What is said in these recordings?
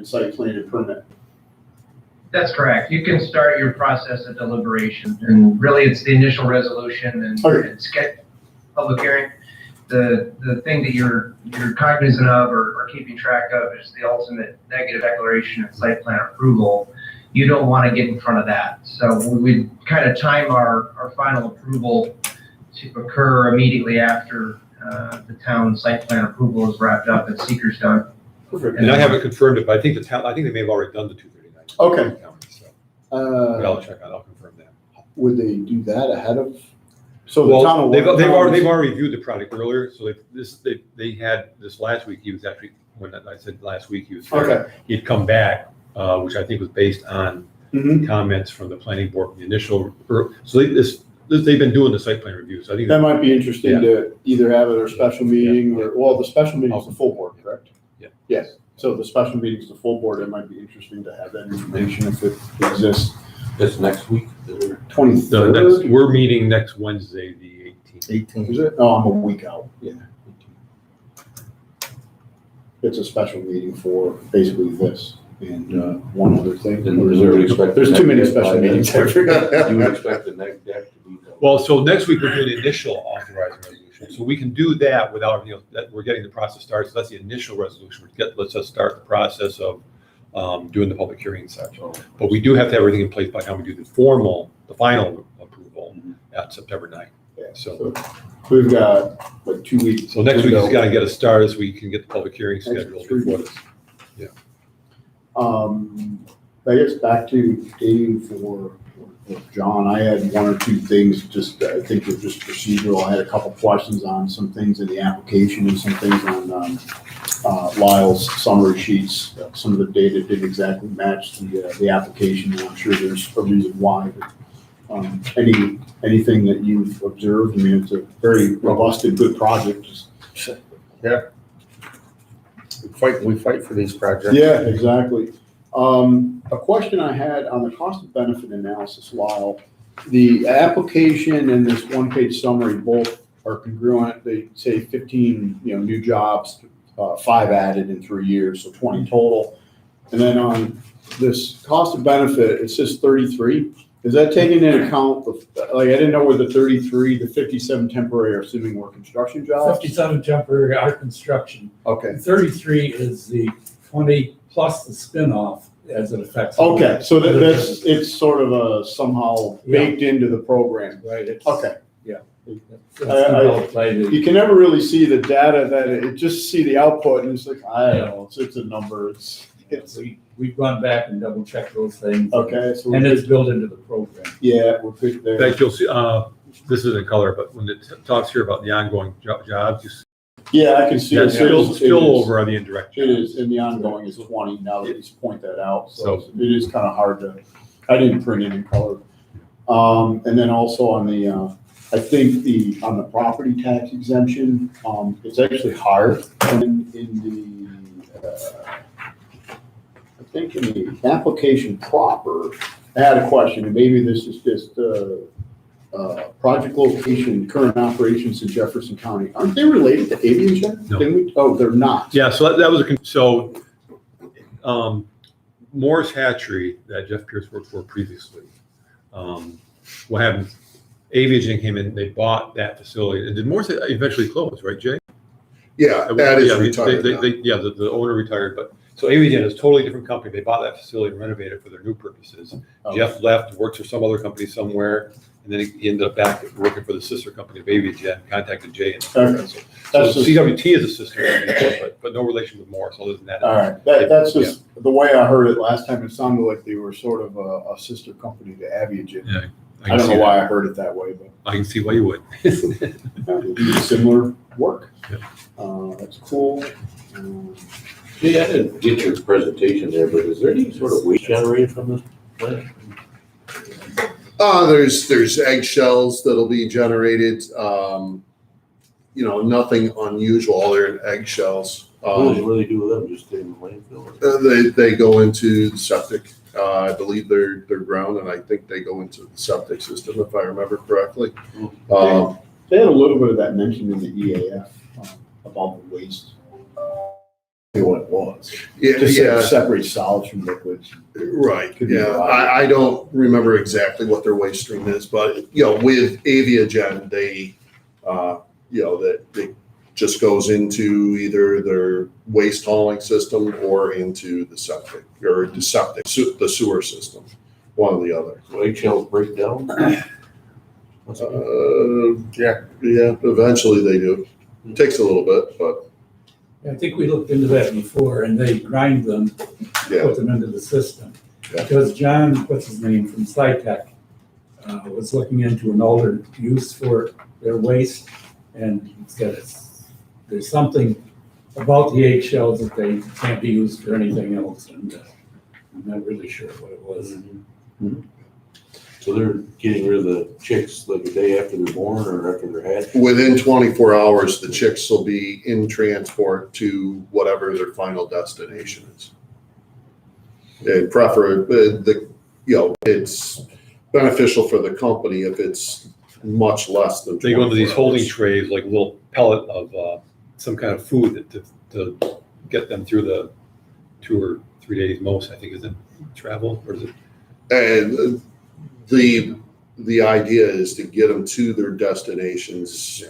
and site plan and permit. That's correct. You can start your process of deliberation, and really it's the initial resolution and sketch public hearing. The thing that you're cognizant of or keeping track of is the ultimate negative declaration and site plan approval. You don't want to get in front of that. So we kind of time our final approval to occur immediately after the town site plan approval is wrapped up and seeker's done. Perfect. And I haven't confirmed it, but I think they may have already done the 239. Okay. But I'll check out. I'll confirm that. Would they do that ahead of? So well, the town they've already reviewed the project earlier. So they had this last week. He was actually, when I said last week, he was here. Okay. He'd come back, which I think was based on comments from the planning board from the initial. So they've been doing the site plan review. So I think that might be interesting to either have it or special meeting or, well, the special meeting is the full board, correct? Yeah. Yes. So the special meeting is the full board. It might be interesting to have that information if it exists. That's next week. 23rd. We're meeting next Wednesday, the 18th. 18th. Is it? Oh, I'm a week out. Yeah. It's a special meeting for basically this and one other thing. There's too many special meetings. I forgot. You would expect the next deck to be. Well, so next week we're doing the initial authorizing resolution. So we can do that without, that we're getting the process started. So that's the initial resolution. Let's just start the process of doing the public hearing and such. But we do have to have everything in place by the time we do the final approval at September 9th. Yeah, so we've got like 2 weeks. So next week is got to get us started so we can get the public hearing scheduled before this. Yeah. I guess back to Dave or John, I had one or two things, just I think they're just procedural. I had a couple questions on some things in the application and some things on Lyle's summary sheets. Some of the data didn't exactly match the application, and I'm sure there's a reason why. But, anything that you've observed? I mean, it's a very robust and good project. Yeah. We fight for these projects. Yeah, exactly. A question I had on the cost of benefit analysis, Lyle, the application and this one-page summary both are congruent. They say 15, new jobs, 5 added in 3 years, so 20 total. And then on this cost of benefit, it says 33. Is that taking into account I didn't know where the 33, the 57 temporary, are assuming were construction jobs? 57 temporary are construction. Okay. 33 is the 20 plus the spin-off as it affects. Okay, so it's sort of somehow baked into the program. Right. Okay. Yeah. You can never really see the data it just see the output and it's like, I don't know, it's a number. We've gone back and double checked those things. Okay. So and it's built into the program. Yeah, we're good there. In fact, you'll see, this is in color, but when it talks here about the ongoing jobs, you see yeah, I can see that spill over on the indirect jobs. It is, and the ongoing is 20 now that he's point that out. So it is kind of hard to, I didn't print it in color. And then also on the, I think on the property tax exemption, it's actually higher than in I think in the application proper. I had a question, and maybe this is just project location, current operations in Jefferson County. Aren't they related to aviation? No. Oh, they're not. Yeah, so that was Morris Hatchery that Jeff Pierce worked for previously. What happened? Aviation came in, they bought that facility. And did Morris eventually close, right, Jay? Yeah, that is retired. The owner retired, but so Aviation is a totally different company. They bought that facility and renovated it for their new purposes. Oh. Jeff left, worked for some other company somewhere, and then he ended up back working for the sister company of Aviation, contacted Jay. And Okay. so CWT is a sister company, but no relation with Morris other than that. All right, that's just the way I heard it last time. It sounded like they were sort of a sister company to Aviation. Yeah, I don't know why I heard it that way, but I can see why you would. they do similar work. Yeah. That's cool. Yeah, I didn't get your presentation there, but is there any sort of waste generated from this plant? There's eggshells that'll be generated. Nothing unusual other than eggshells. What do they do with them? Just stay in the landfill? They go into the septic. I believe they're ground, and I think they go into the septic system, if I remember correctly. They had a little bit of that mentioned in the EAF about the waste what it was. Yeah, Just yeah, separate solids from liquids. right, Could be a yeah. lot. I don't remember exactly what their waste stream is, but, with Aviagen, they, that it just goes into either their waste hauling system or into the septic, the sewer system, one or the other. So eggshells break down? Yeah, eventually they do. It takes a little bit, but I think we looked into that before, and they grind them, yeah. put them into the system. Yeah. Because John, what's his name, from SciTech, was looking into an older use for their waste, and he said there's something about the eggshells that they can't be used for anything else, and I'm not really sure what it was. So they're getting rid of the chicks like a day after they're born or after they're hatched? Within 24 hours, the chicks will be in transport to whatever their final destination is. And it's beneficial for the company if it's much less than. They go into these 24 holding hours. trays, like a little pellet of some kind of food to get them through the 2 or 3 days most, I think, is it travel, or is it? And the idea is to get them to their destinations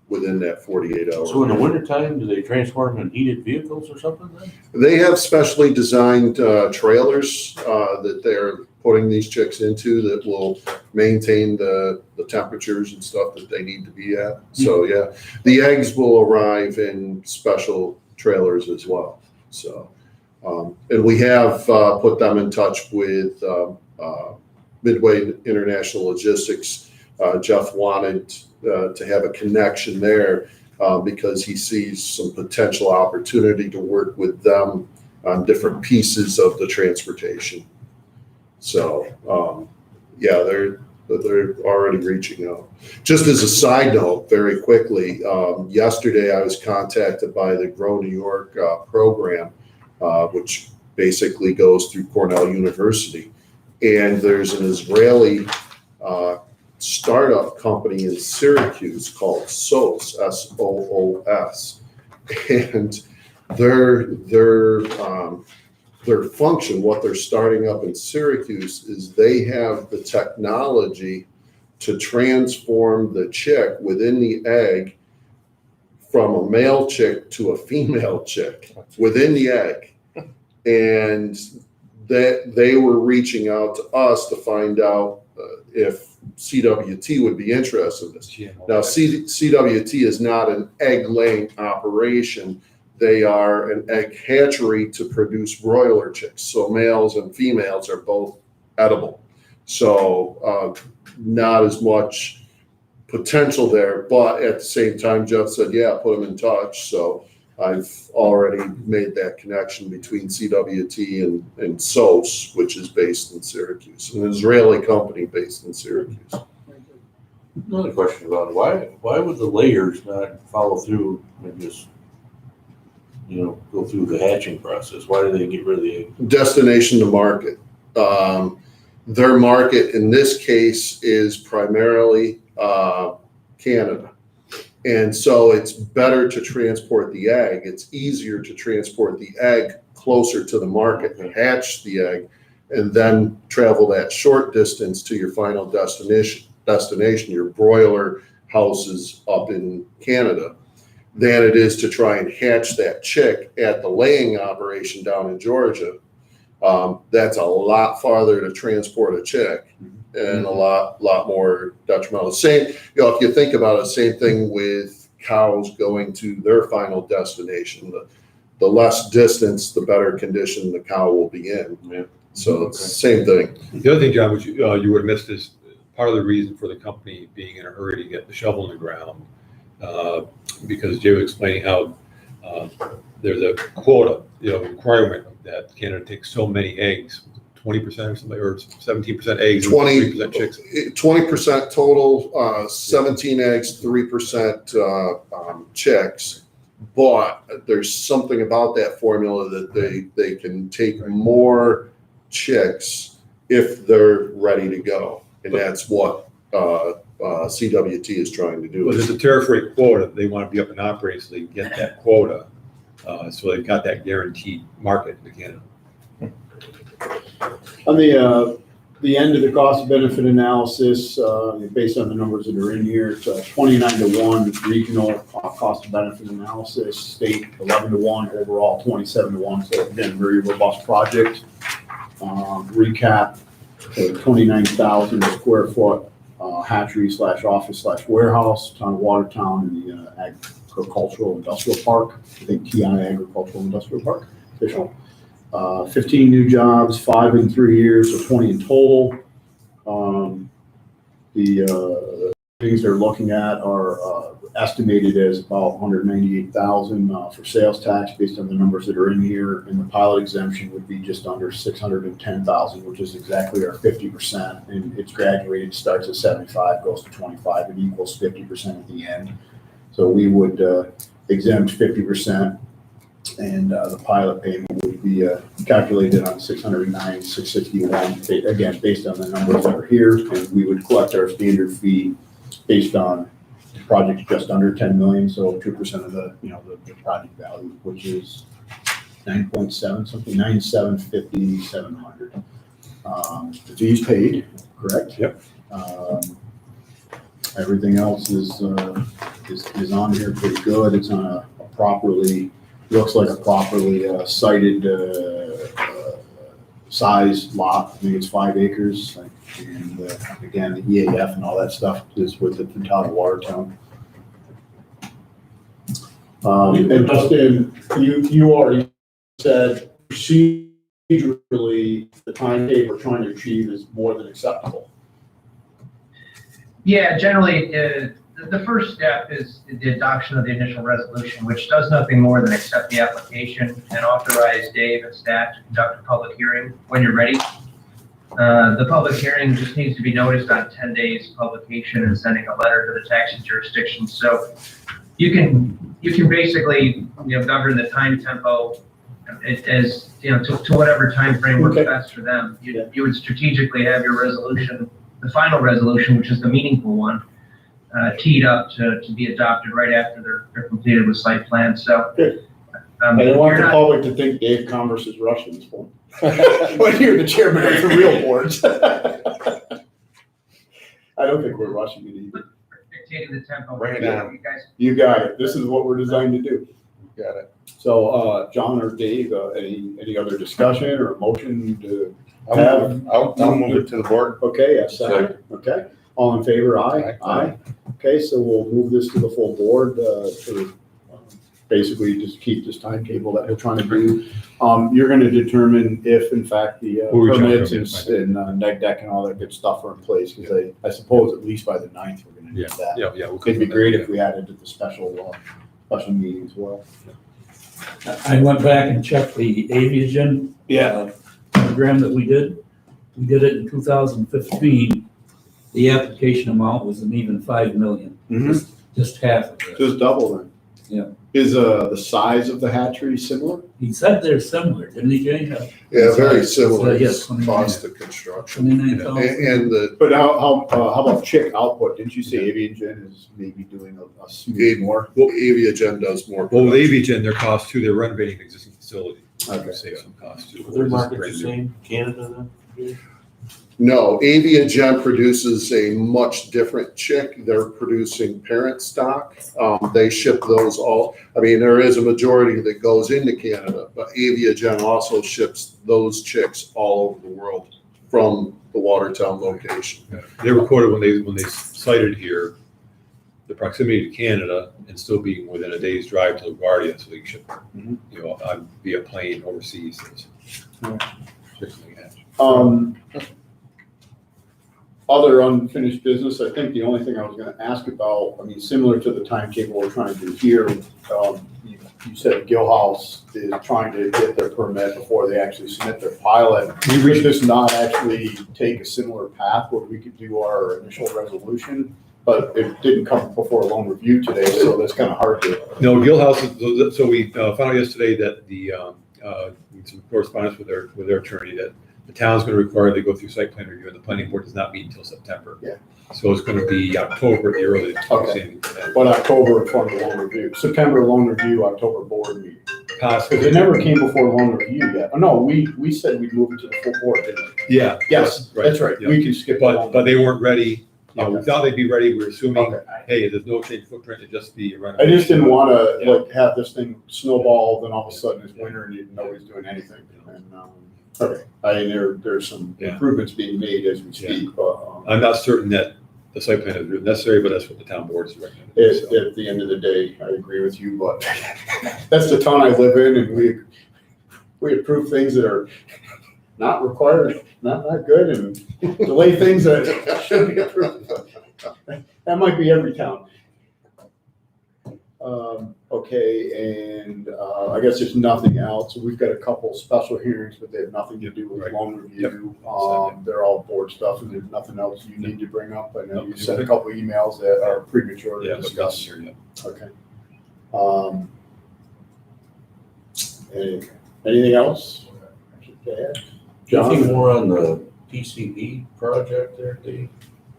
within that 48 hours. So in the wintertime, do they transport them in heated vehicles or something then? They have specially designed trailers that they're putting these chicks into that will maintain the temperatures and stuff that they need to be at. So yeah, the eggs will arrive in special trailers as well. So, and we have put them in touch with Midway International Logistics. Jeff wanted to have a connection there because he sees some potential opportunity to work with them on different pieces of the transportation. So, yeah, they're already reaching out. Just as a side note, very quickly, yesterday I was contacted by the Grow New York program, which basically goes through Cornell University. And there's an Israeli startup company in Syracuse called SOS, SOOS. And their function, what they're starting up in Syracuse, is they have the technology to transform the chick within the egg from a male chick to a female chick within the egg. And that they were reaching out to us to find out if CWT would be interested in this. Now, CWT is not an egg-laying operation. They are an egg hatchery to produce broiler chicks. So males and females are both edible. So not as much potential there, but at the same time, Jeff said, yeah, put them in touch. So I've already made that connection between CWT and SOS, which is based in Syracuse, an Israeli company based in Syracuse. Another question about it. Why would the layers not follow through and just, go through the hatching process? Why do they get rid of the egg? Destination to market. Their market in this case is primarily Canada. And so it's better to transport the egg. It's easier to transport the egg closer to the market and hatch the egg and then travel that short distance to your final destination, your broiler houses up in Canada, than it is to try and hatch that chick at the laying operation down in Georgia. That's a lot farther to transport a chick and a lot more detrimental. Same, if you think about it, same thing with cows going to their final destination. The less distance, the better condition the cow will be in. Yeah. So it's the same thing. The other thing, John, which you would have missed is part of the reason for the company being in a hurry to get the shovel in the ground, because Jay was explaining how there's a quota, requirement that Canada takes so many eggs, 20% or something, or 17% eggs, 3% chicks. 20% total, 17 eggs, 3% chicks. But there's something about that formula that they can take more chicks if they're ready to go. And that's what CWT is trying to do. Well, there's a tariff rate quota. They want to be up and operating so they can get that quota. So they've got that guaranteed market in Canada. On the end of the cost benefit analysis, based on the numbers that are in here, it's 29-1 regional cost benefit analysis, state 11-1, overall 27-1. So again, very robust project. Recap, 29,000 square foot hatchery / office / warehouse, town of Watertown in the agricultural industrial park. I think TI Agricultural Industrial Park, official. 15 new jobs, 5 in 3 years, so 20 in total. The things they're looking at are estimated as about 198,000 for sales tax based on the numbers that are in here, and the pilot exemption would be just under 610,000, which is exactly our 50%, and it's graduated, starts at 75, goes to 25, and equals 50% at the end. So we would exempt 50%. And the pilot payment would be calculated on 609, 661, again, based on the numbers that are here. And we would collect our standard fee based on the project just under 10 million, so 2% of the project value, which is 9.7 something, 9,750, 700. The fees paid, correct? Yep. Everything else is on here pretty good. It's on a properly. Looks like a properly cited size lot. I think it's 5 acres. And again, the EAF and all that stuff is with the town of Watertown. And Justin, you already said procedurally the timetable we're trying to achieve is more than acceptable. Yeah, generally, the first step is the adoption of the initial resolution, which does nothing more than accept the application and authorize Dave and staff to conduct a public hearing when you're ready. The public hearing just needs to be noticed on 10 days publication and sending a letter to the taxing jurisdiction. So you can basically govern the time tempo as to whatever time frame works best for them. You would strategically have your resolution, the final resolution, which is the meaningful one, teed up to be adopted right after they're completed with site plan. So I don't want the public to think Dave Converse is rushing this one. When you're the chairman of the real boards. I don't think we're rushing it either. Dictating the tempo. Bring it down. You guys. You got it. This is what we're designed to do. Got it. So, John or Dave, any other discussion or motion to I'll move it to the board. Okay, yes, second. Okay. All in favor, aye? Aye. Okay, so we'll move this to the full board to basically just keep this timetable that we're trying to do. You're gonna determine if in fact the permits and neg deck and all that good stuff are in place, because I suppose at least by the 9th, we're gonna need that. Yeah. It'd be great if we added to the special meeting as well. I went back and checked the Aviagen program that we did. We did it in 2015. The application amount was an even 5 million, just half of it. Just double then. Yeah. Is the size of the hatchery similar? He said they're similar, didn't he, Jay? Yeah, very similar. Yes, Cost of construction. 29,000. And the But how about chick output? Didn't you say Aviagen is maybe doing a smidge more? Aviagen does more. Well, with production. Aviagen, their cost too, they're renovating an existing facility. Okay. Save some cost too. Their market's the same, Canada then? No, Aviagen produces a much different chick. They're producing parent stock. They ship those all. I mean, there is a majority that goes into Canada, but Aviagen also ships those chicks all over the world from the Watertown location. Yeah. They were quoted when they cited here, the proximity to Canada and still being within a day's drive to LaGuardia, so they can ship, via plane overseas. Other unfinished business, I think the only thing I was gonna ask about, I mean, similar to the timetable we're trying to do here, you said Gilhouse is trying to get their permit before they actually submit their pilot. Could this not actually take a similar path where we could do our initial resolution? But it didn't come before loan review today, so that's kind of hard to. No, Gilhouse, so we found out yesterday that some correspondence with their attorney that the town's gonna require they go through site plan review, and the planning board does not meet until September. Yeah. So it's gonna be October, the earliest. Okay. But October for the loan review, September loan review, October board meeting. Because it never came before loan review yet. Oh, no, we said we'd move it to the full board, didn't we? Yeah. Yes, Right, that's right. yeah. We can skip the loan. But they weren't ready, you know, we Okay. thought they'd be ready, we're assuming, Okay. hey, there's no change in footprint, it's just the I renovation. just didn't want to Yeah. like have this thing snowball, then all of a sudden it's winter and nobody's doing anything. And, okay, there's some Yeah. improvements being made as we speak, but, I'm not certain that the site plan is necessary, but that's what the town board is recommending. at the end of the day, I agree with you, but that's the town I live in, and we approve things that are not required, not good, and delay things that should be approved. That might be every town. Okay, and I guess there's nothing else. So we've got a couple special hearings, but they have nothing to do with Right. loan review. Yep. They're all board stuff, and there's nothing else you need to bring up. I know Nope. you sent a couple emails that are premature Yeah, to but discuss. that's, yeah. Okay. Anything else? Anything John? more on the PCB project there, Dave?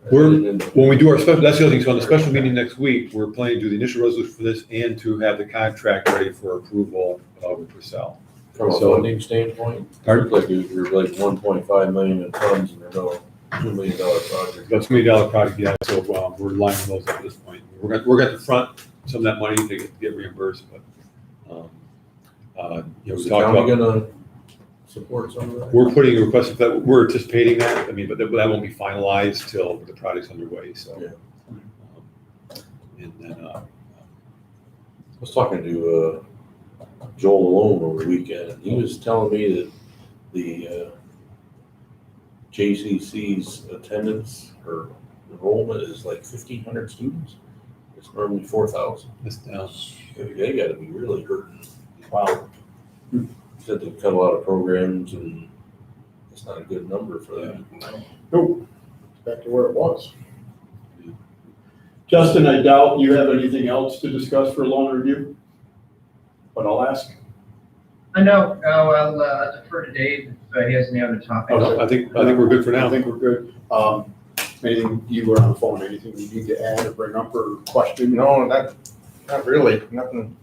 When we do our special, that's the other thing, so on the special meeting next week, we're planning to do the initial resolution for this and to have the contract ready for approval with Purcell. From a So- funding standpoint, Pardon? like you're like 1.5 million in funds and they're no $2 million project. That's $1 million project, yeah, so we're lining those up at this point. We're going to front some of that money to get reimbursed, but, you know, Is we the talked county about, gonna support some of that? we're putting a request, that we're anticipating that, I mean, but that won't be finalized till the project's underway, so. Yeah. And then, I was talking to Joel Malone over the weekend, and he was telling me that the JCC's attendance or enrollment is like 1,500 students. It's normally 4,000. this down. They gotta be really hurting. Wow. Said they've cut a lot of programs and it's not a good number for them. Nope, back to where it was. Justin, I doubt you have anything else to discuss for loan review, but I'll ask. No, I'll defer to Dave if he has any other topics. No, I think we're good for I now. think we're good. Anything, you were on the phone, anything you need to add or bring up or question? No, not really, nothing.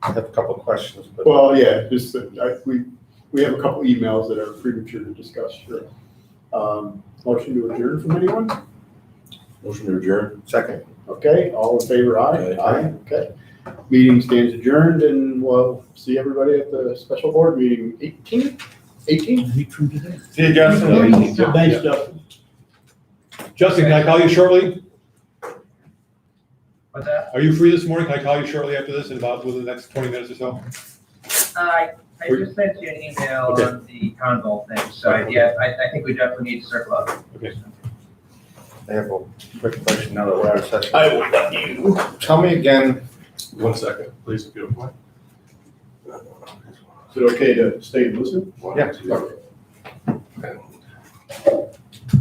I have a couple of questions, but Well, yeah, just that we have a couple emails that are premature to discuss, sure. Motion to adjourn from anyone? Motion to adjourn. second. Okay, all in favor, aye? Aye. Okay. Meeting stands adjourned, and we'll see everybody at the special board meeting 18th? See you, Justin. Thanks, Justin. Justin, can I call you shortly? What's that? Are you free this morning? Can I call you shortly after this in about within the next 20 minutes or so? I just sent you an email Okay. on the Convol thing, so yeah, I think we definitely need to circle up. Okay. I have a quick question now that we're out of session. I will let you. Tell me again, 1 second, please, if you don't mind. Is it okay to stay and listen? yeah,